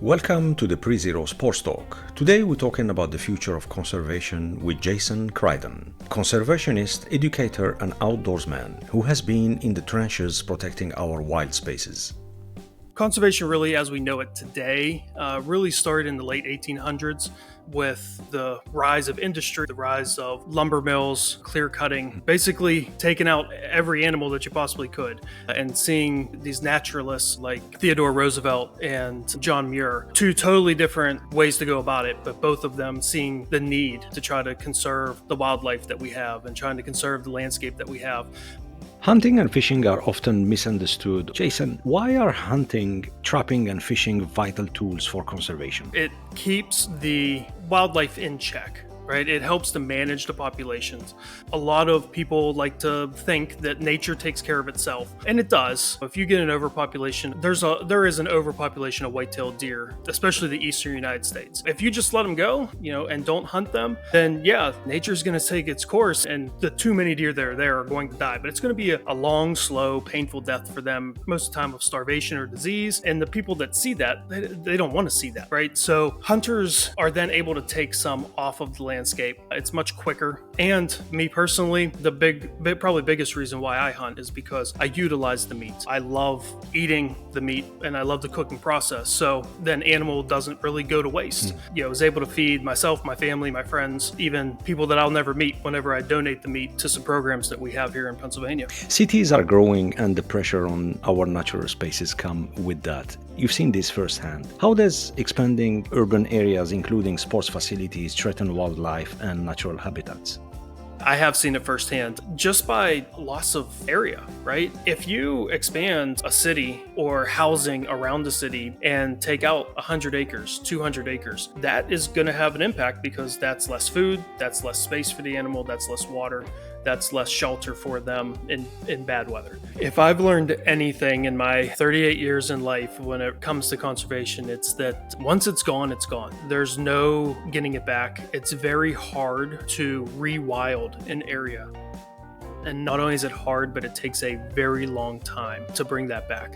Welcome to the Pre-Zero Sports Talk. Today we're talking about the future of conservation with Jason Crighton, conservationist, educator and outdoorsman who has been in the trenches protecting our wild spaces. Conservation really, as we know it today, really started in the late 1800s with the rise of industry, the rise of lumber mills, clear cutting, basically taking out every animal that you possibly could, and seeing these naturalists like Theodore Roosevelt and John Muir, two totally different ways to go about it, but both of them seeing the need to try to conserve the wildlife that we have and trying to conserve the landscape that we have. Hunting and fishing are often misunderstood. Jason, why are hunting, trapping and fishing vital tools for conservation? It keeps the wildlife in check, right? It helps to manage the populations. A lot of people like to think that nature takes care of itself, and it does. If you get an overpopulation, there is an overpopulation of white-tailed deer, especially the eastern United States. If you just let them go, and don't hunt them, then yeah, nature's going to take its course, and the too many deer that are there are going to die. But it's going to be a long, slow, painful death for them, most of the time of starvation or disease. And the people that see that, they don't want to see that, right? So hunters are then able to take some off of the landscape. It's much quicker. And me personally, the probably biggest reason why I hunt is because I utilize the meat. I love eating the meat and I love the cooking process. So then animal doesn't really go to waste. I was able to feed myself, my family, my friends, even people that I'll never meet whenever I donate the meat to some programs that we have here in Pennsylvania. Cities are growing and the pressure on our natural spaces come with that. You've seen this firsthand. How does expanding urban areas, including sports facilities, threaten wildlife and natural habitats? I have seen it firsthand just by loss of area, right? If you expand a city or housing around the city and take out 100 acres, 200 acres, that is going to have an impact because that's less food, that's less space for the animal, that's less water, that's less shelter for them in bad weather. If I've learned anything in my 38 years in life when it comes to conservation, it's that once it's gone, it's gone. There's no getting it back. It's very hard to rewild an area. And not only is it hard, but it takes a very long time to bring that back.